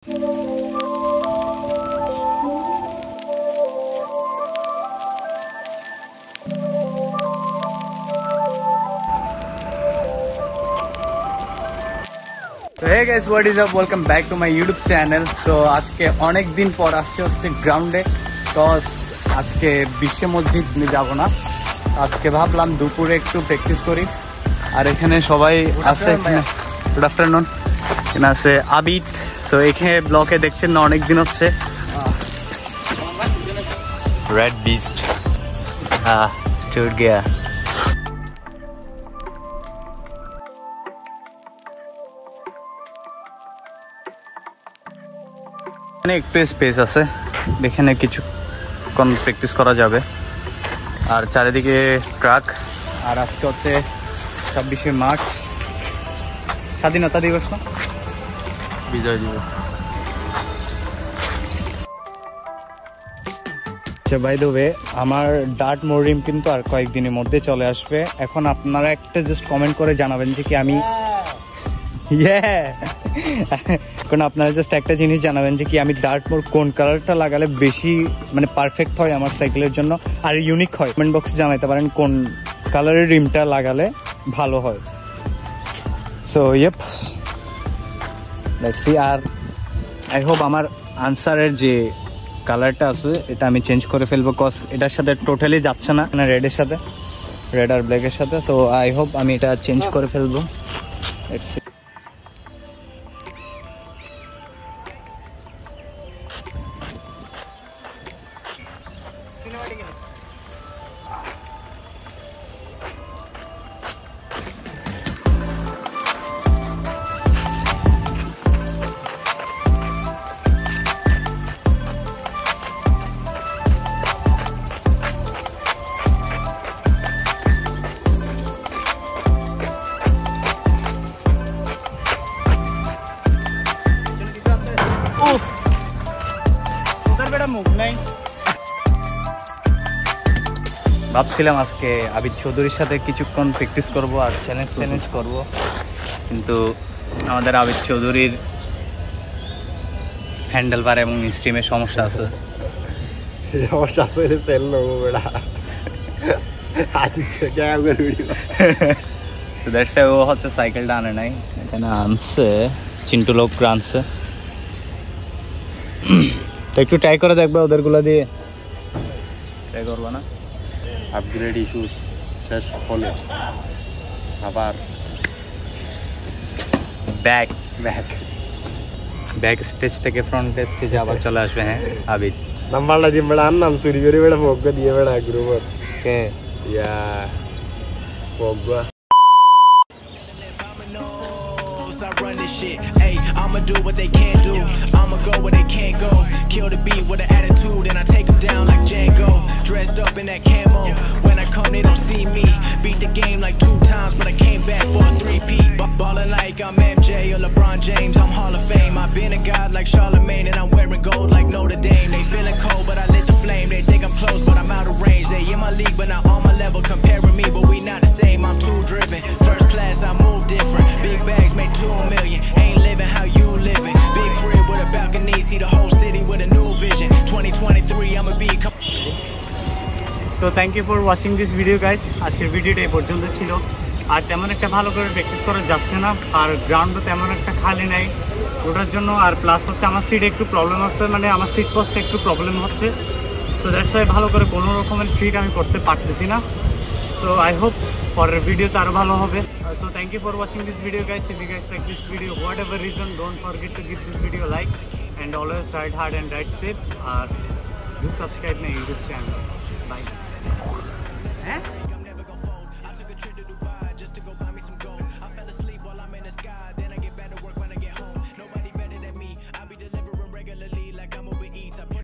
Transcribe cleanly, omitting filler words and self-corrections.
Hey guys, what is up? Welcome back to my YouTube channel. So আজকে অনেক দিন পর আসছে হচ্ছে গ্রাউন্ডে। তো আজকে বিশ্ব মসজিদ যাব না, আজকে ভাবলাম দুপুরে একটু প্র্যাকটিস করি। আর এখানে সবাই আছে, গুড আফটারনুন। এখানে আছে আবিদ। তো এখানে ব্লকে দেখছেন না, অনেক দিন হচ্ছে রেড বিস্ট टूट गया। এখানে একটু স্পেস আছে, এখানে কিছুক্ষণ প্র্যাকটিস করা যাবে। আর চারিদিকে ট্রাক। আর আজকে হচ্ছে 26শে মার্চ, স্বাধীনতা দিবস না, বিজয় দিবস। আচ্ছা, বাই দ্য ওয়ে, আমার ডার্ট মোরিম কিন্তু আর কয়েকদিনের মধ্যে চলে আসবে। এখন আপনারা একটা জাস্ট কমেন্ট করে জানাবেন যে কি আমি কারণ আপনারা জাস্ট একটা জিনিস জানাবেন যে কি আমি ডার্ট মোর কোন কালারটা লাগালে বেশি মানে পারফেক্ট হয় আমার সাইকেলের জন্য আর ইউনিক হয়। কমেন্ট বক্সে জানাইতে পারেন কোন কালারের রিমটা লাগালে ভালো হয়। So yep, let's see. আর আই হোপ আমার আনসারের যে কালারটা আছে এটা আমি চেঞ্জ করে ফেলবো, কজ এটার সাথে টোটালি যাচ্ছে না, মানে রেডের সাথে, রেড আর ব্ল্যাকের সাথে। সো আই হোপ আমি এটা চেঞ্জ করে ফেলবো। Let's see. ভাবছিলাম আজকে আবিদ চৌধুরীর সাথে কিছুক্ষণ প্র্যাকটিস করব আর চ্যালেঞ্জ করব, কিন্তু আমাদের আবিদ চৌধুরীর হ্যান্ডেল বার এবং স্ট্রিমের সমস্যা আছে। ও হচ্ছে সাইকেলটা আনে নাই, এখানে আনছে চিন্টু লোক আনছে। তো একটু ট্রাই করে দেখবে ওদেরগুলো দিয়ে, ট্রাই করবো না। আপগ্রেড ইস্যুস শেষ হলে আবার ব্যাক স্টেজ থেকে ফ্রন্ট স্টেজে আবার চলে আসবে। হ্যাঁ আবিদ নাম্বারটা দিয়ে বেড়া নাম চুরি করে বেড়া ফোক দিয়ে বেড়া গ্রুপর কে ইয়া folk. I run this shit, hey, I'ma do what they can't do, I'ma go where they can't go, kill the beat with an attitude and I take them down like Django, dressed up in that camo, when I come they don't see me, beat the game like 2 times but I came back for a 3-peat, ballin' like I'm MJ or LeBron James, I'm Hall of Fame, I've been a god like Charlemagne and I'm wearing gold like Notre Dame, they feeling cold but I lit the flame, they think I'm close but I'm out of range, they in my league but not on my level, comparing me but we not the same, I'm too driven, first class I move different, big bags make 2 million, ain't living how you living, big crib with a balcony, see the whole city with a new vision, 2023 I'ma be. So thank you for watching this video guys. আজকের ভিডিওটা এই পর্যন্ত ছিল। আর তেমন একটা ভালো করে practice করা যাচ্ছে না, আর গ্রাউন্ডও তেমন একটা খালি নাই ওটার জন্য। আর প্লাস হচ্ছে আমার সিটে একটু প্রবলেম হচ্ছে, মানে আমার সিট পোস্টে একটু প্রবলেম হচ্ছে। সো দ্যাটস ওয়াই ভালো করে কোনো রকমের ট্রিট আমি করতে পারতেছি না। সো আই হোপ পরের ভিডিওতে আরও ভালো হবে। So thank you for watching this video guys. If you guys like this video, whatever reason, don't forget to give this video like and always ride hard and ride safe. আর do subscribe my YouTube channel. Bye. হ্যাঁ।